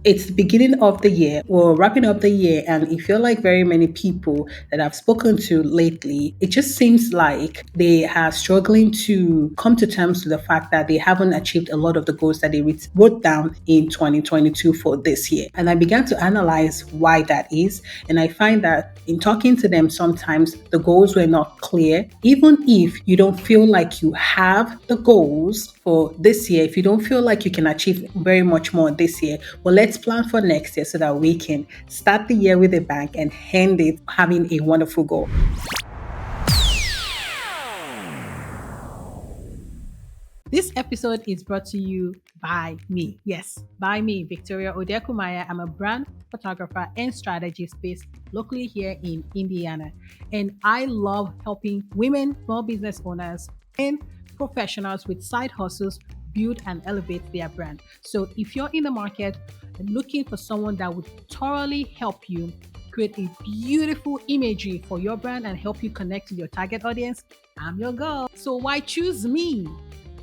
It's the beginning of the year. We're wrapping up the year, and I feel like very many people that I've spoken to lately, it just seems like they are struggling to come to terms with the fact that they haven't achieved a lot of the goals that they wrote down in 2022 for this year. And I began to analyze why that is. And I find that in talking to them, sometimes the goals were not clear. Even if you don't feel like you have the goals for this year, if you don't feel like you can achieve very much more this year, well, let's plan for next year so that we can start the year with a bang and end it having a wonderful goal. This episode is brought to you by me. Yes, by me, Victoria Odekomaya. I'm a brand photographer and strategist based locally here in Indiana. And I love helping women, small business owners, and professionals with side hustles build and elevate their brand. So if you're in the market and looking for someone that would thoroughly help you create a beautiful imagery for your brand and help you connect with your target audience, I'm your girl. So why choose me?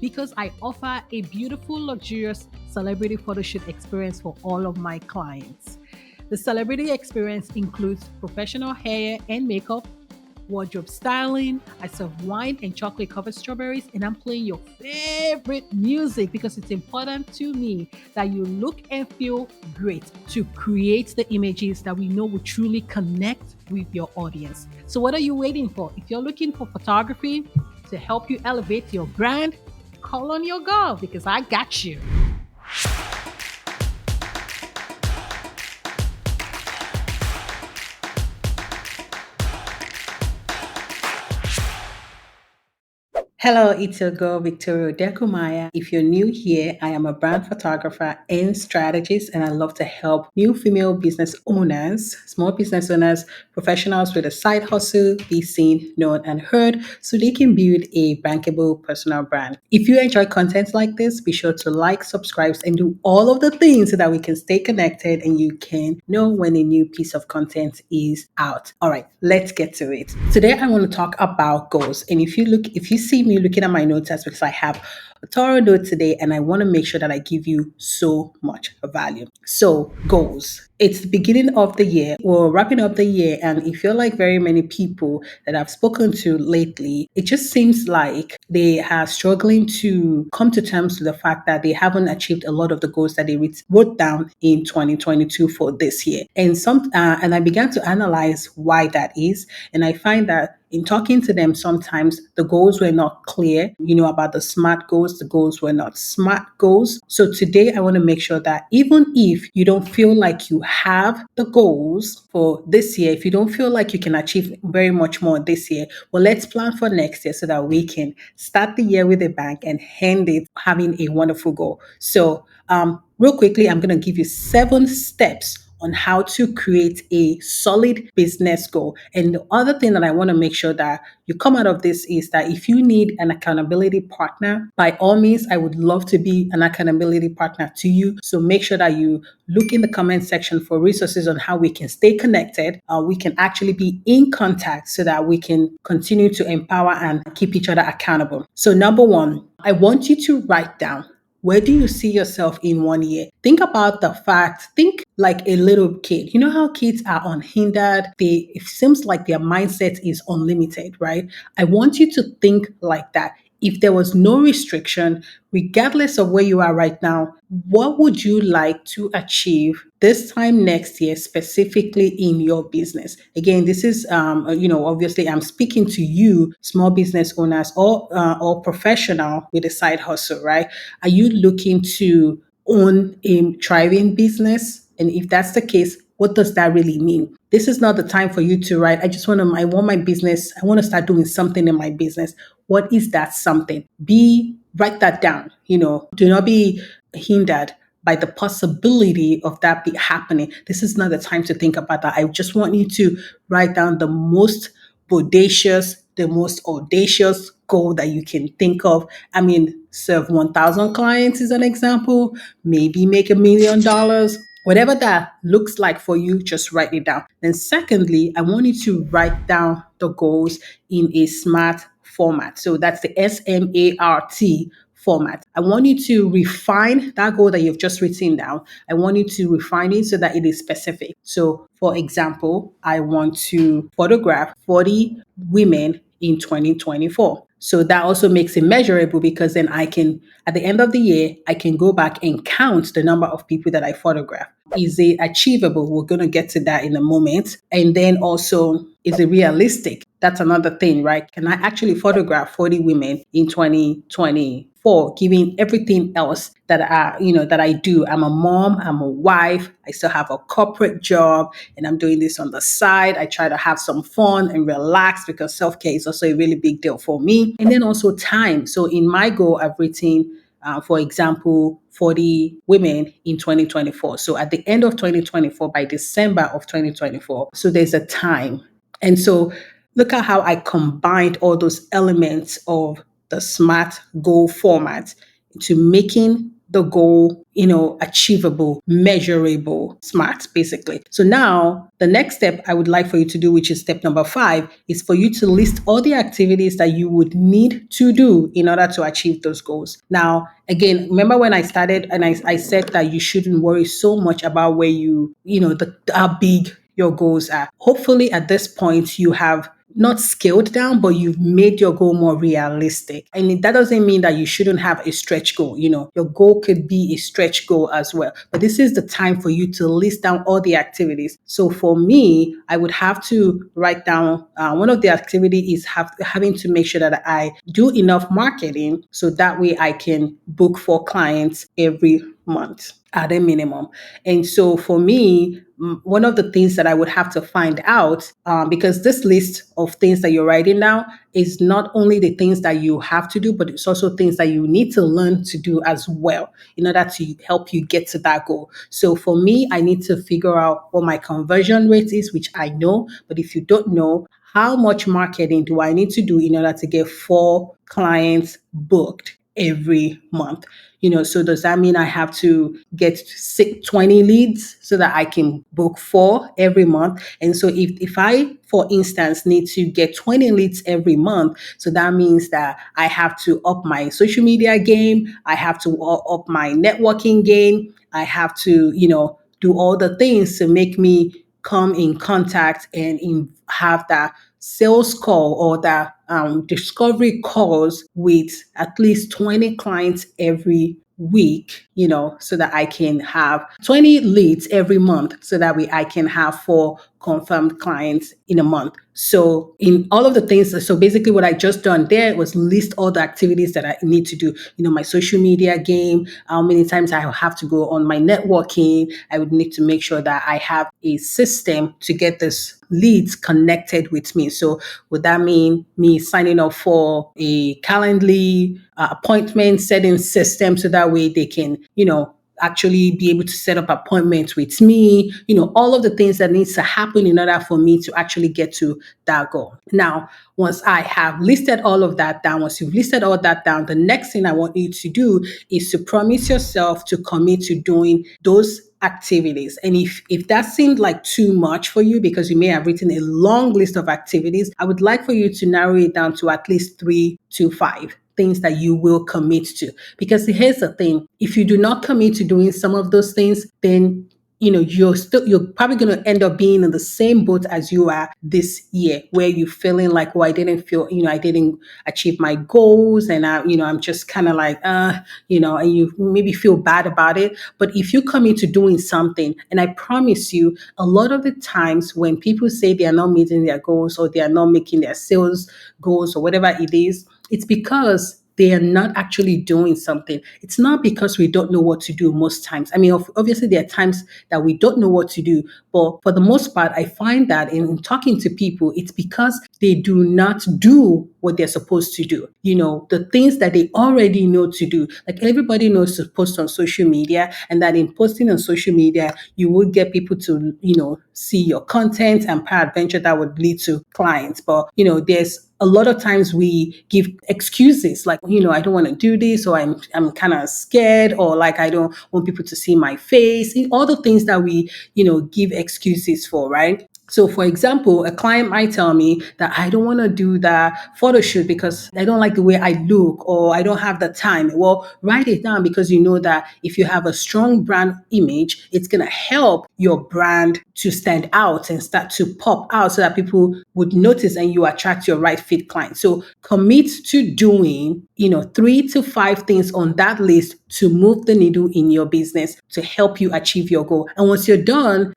Because I offer a beautiful, luxurious celebrity photoshoot experience for all of my clients. The celebrity experience includes professional hair and makeup, wardrobe styling. I serve wine and chocolate covered strawberries, and I'm playing your favorite music because it's important to me that you look and feel great to create the images that we know will truly connect with your audience. So what are you waiting for? If you're looking for photography to help you elevate your brand, call on your girl because I got you. Hello, it's your girl Victoria Odekomaya. If you're new here, I am a brand photographer and strategist, and I love to help new female business owners, small business owners, professionals with a side hustle be seen, known, and heard so they can build a bankable personal brand. If you enjoy content like this, be sure to like, subscribe, and do all of the things so that we can stay connected and you can know when a new piece of content is out. All right, let's get to it. Today, I want to talk about goals. And if you see me looking at my notes, that's because I have a thorough note today and I want to make sure that I give you so much value. So, goals. It's the beginning of the year. We're wrapping up the year, and I feel like very many people that I've spoken to lately, it just seems like they are struggling to come to terms with the fact that they haven't achieved a lot of the goals that they wrote down in 2022 for this year. And I began to analyze why that is, and I find that in talking to them, sometimes the goals were not clear, about the SMART goals. The goals were not SMART goals. So today I want to make sure that even if you don't feel like you have the goals for this year, if you don't feel like you can achieve very much more this year, well, let's plan for next year so that we can start the year with a bang and end it having a wonderful goal. So, real quickly, I'm going to give you 7 steps on how to create a solid business goal. And the other thing that I want to make sure that you come out of this is that if you need an accountability partner, by all means, I would love to be an accountability partner to you. So make sure that you look in the comment section for resources on how we can stay connected. We can actually be in contact so that we can continue to empower and keep each other accountable. So number 1, I want you to write down, where do you see yourself in 1 year? Think about think like a little kid. You know how kids are unhindered? It seems like their mindset is unlimited, right? I want you to think like that. If there was no restriction, regardless of where you are right now, what would you like to achieve this time next year, specifically in your business? Again, this is, obviously I'm speaking to you, small business owners or professional with a side hustle, right? Are you looking to own a thriving business? And if that's the case, what does that really mean? This is not the time for you to write, I want my business, I want to start doing something in my business. What is that something? Write that down. Do not be hindered by the possibility of that be happening. This is not the time to think about that. I just want you to write down the most audacious goal that you can think of. I mean, serve 1,000 clients is an example, maybe make $1 million. Whatever that looks like for you, just write it down. Then secondly, I want you to write down the goals in a SMART format. So that's the SMART format. I want you to refine that goal that you've just written down. I want you to refine it so that it is specific. So, for example, I want to photograph 40 women in 2024. So that also makes it measurable because then I can, at the end of the year, I can go back and count the number of people that I photograph. Is it achievable? We're going to get to that in a moment. And then also, is it realistic? That's another thing, right? Can I actually photograph 40 women in 2024, giving everything else that I do? I'm a mom, I'm a wife, I still have a corporate job, and I'm doing this on the side. I try to have some fun and relax because self-care is also a really big deal for me. And then also time. So in my goal, I've written for example, 40 women in 2024. So at the end of 2024, by December of 2024, so there's a time. And so look at how I combined all those elements of the SMART goal format to making the goal, achievable, measurable, smart, basically. So now the next step I would like for you to do, which is step number 5, is for you to list all the activities that you would need to do in order to achieve those goals. Now, again, remember when I started and I said that you shouldn't worry so much about where how big your goals are. Hopefully at this point you have not scaled down, but you've made your goal more realistic. And that doesn't mean that you shouldn't have a stretch goal. Your goal could be a stretch goal as well. But this is the time for you to list down all the activities. So for me, I would have to write down one of the activities is having to make sure that I do enough marketing so that way I can book for clients every month at a minimum. And so for me, one of the things that I would have to find out, because this list of things that you're writing down is not only the things that you have to do, but it's also things that you need to learn to do as well in order to help you get to that goal. So for me, I need to figure out what my conversion rate is, which I know, but if you don't know, how much marketing do I need to do in order to get 4 clients booked every month? So does that mean I have to get 20 leads so that I can book 4 every month? And so if I, for instance, need to get 20 leads every month, so that means that I have to up my social media game, I have to up my networking game, I have to, do all the things to make me come in contact and have that sales call or that discovery calls with at least 20 clients every week, so that I can have 20 leads every month so that way I can have 4 confirmed clients in a month. So in all of the things, so basically what I just done there was list all the activities that I need to do, my social media game, how many times I have to go on my networking. I would need to make sure that I have a system to get this leads connected with me. So would that mean me signing up for a Calendly appointment setting system so that way they can, actually be able to set up appointments with me, all of the things that needs to happen in order for me to actually get to that goal. Now, once I have listed all of that down, once you've listed all that down, the next thing I want you to do is to promise yourself to commit to doing those activities. And if that seemed like too much for you because you may have written a long list of activities, I would like for you to narrow it down to at least 3 to 5 things that you will commit to. Because here's the thing, if you do not commit to doing some of those things, then you're probably going to end up being in the same boat as you are this year, where you're feeling like, I didn't achieve my goals, and I'm just kind of like, and you maybe feel bad about it. But if you commit to doing something, and I promise you, a lot of the times when people say they are not meeting their goals or they are not making their sales goals or whatever it is, it's because they are not actually doing something. It's not because we don't know what to do most times. I mean, obviously, there are times that we don't know what to do. But for the most part, I find that in talking to people, it's because they do not do what they're supposed to do. The things that they already know to do. Like everybody knows to post on social media, and that in posting on social media, you will get people to, see your content, and peradventure that would lead to clients. But, there's a lot of times we give excuses like, I don't want to do this, or I'm kind of scared, or like, I don't want people to see my face, all the things that we, give excuses for, right? So, for example, a client might tell me that I don't want to do the photo shoot because I don't like the way I look or I don't have the time. Well, write it down because you know that if you have a strong brand image, it's going to help your brand to stand out and start to pop out so that people would notice and you attract your right fit client. So, commit to doing, 3 to 5 things on that list to move the needle in your business to help you achieve your goal. And once you're done,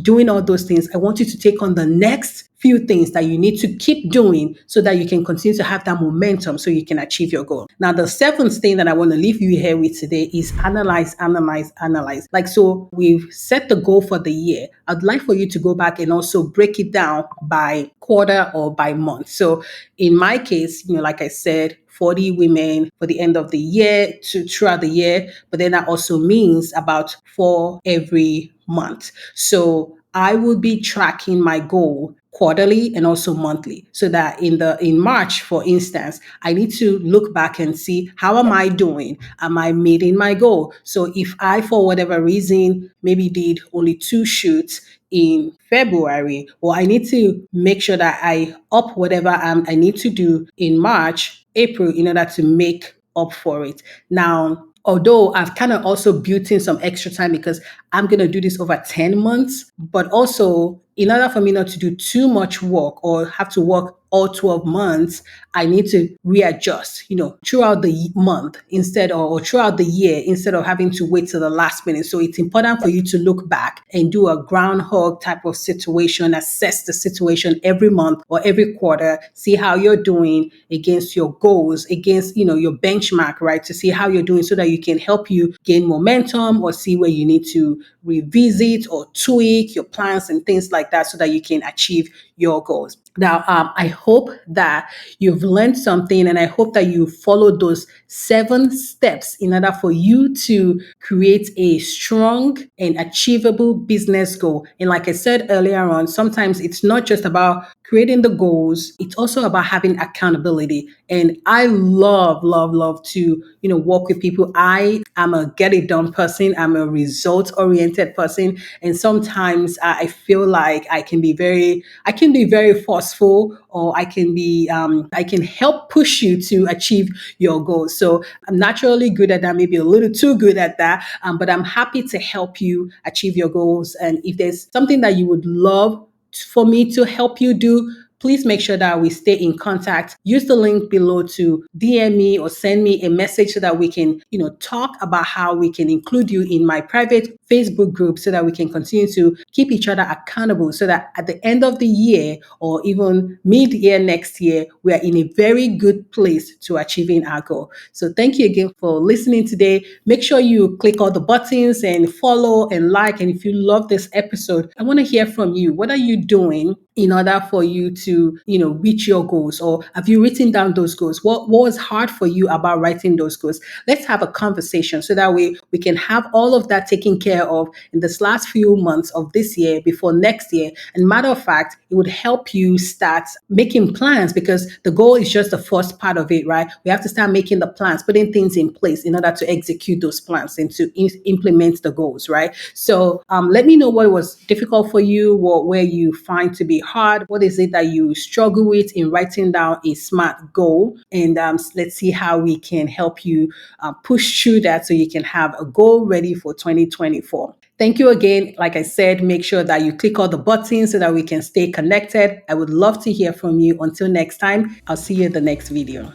doing all those things, I want you to take on the next few things that you need to keep doing so that you can continue to have that momentum so you can achieve your goal. Now, the seventh thing that I want to leave you here with today is analyze, analyze, analyze. Like, so we've set the goal for the year. I'd like for you to go back and also break it down by quarter or by month. So in my case, like I said, 40 women for the end of the year to throughout the year, but then that also means about 4 every month. So I will be tracking my goal quarterly and also monthly so that in March, for instance, I need to look back and see how am I doing? Am I meeting my goal? So if I, for whatever reason, maybe did only 2 shoots in February, well, I need to make sure that I up whatever I need to do in March, April in order to make up for it. Now, although I've kind of also built in some extra time because I'm going to do this over 10 months, but also in order for me not to do too much work or have to work all 12 months, I need to readjust, throughout the month instead or throughout the year instead of having to wait till the last minute. So it's important for you to look back and do a groundhog type of situation, assess the situation every month or every quarter, see how you're doing against your goals, against, your benchmark, right? To see how you're doing so that you can help you gain momentum or see where you need to revisit or tweak your plans and things like that so that you can achieve your goals. Now, I hope that you've learned something and I hope that you follow those 7 steps in order for you to create a strong and achievable business goal. And like I said earlier on, sometimes it's not just about creating the goals, it's also about having accountability. And I love, love, love to, work with people. I am a get it done person. I'm a result oriented person. And sometimes I feel like I can be very forceful or I can help push you to achieve your goals. So I'm naturally good at that, maybe a little too good at that. But I'm happy to help you achieve your goals. And if there's something that you would love for me to help you do, please make sure that we stay in contact. Use the link below to DM me or send me a message so that we can, talk about how we can include you in my private Facebook group so that we can continue to keep each other accountable so that at the end of the year or even mid-year next year, we are in a very good place to achieving our goal. So thank you again for listening today. Make sure you click all the buttons and follow and like. And if you love this episode, I want to hear from you. What are you doing in order for you to, reach your goals? Or have you written down those goals? What was hard for you about writing those goals? Let's have a conversation so that way we can have all of that taken care of in this last few months of this year before next year. And matter of fact, it would help you start making plans because the goal is just the first part of it, right? We have to start making the plans, putting things in place in order to execute those plans and to implement the goals, right? So let me know what was difficult for you, where you find to be hard. What is it that you struggle with in writing down a SMART goal? And let's see how we can help you push through that so you can have a goal ready for 2024. Thank you again. Like I said, make sure that you click all the buttons so that we can stay connected. I would love to hear from you. Until next time, I'll see you in the next video.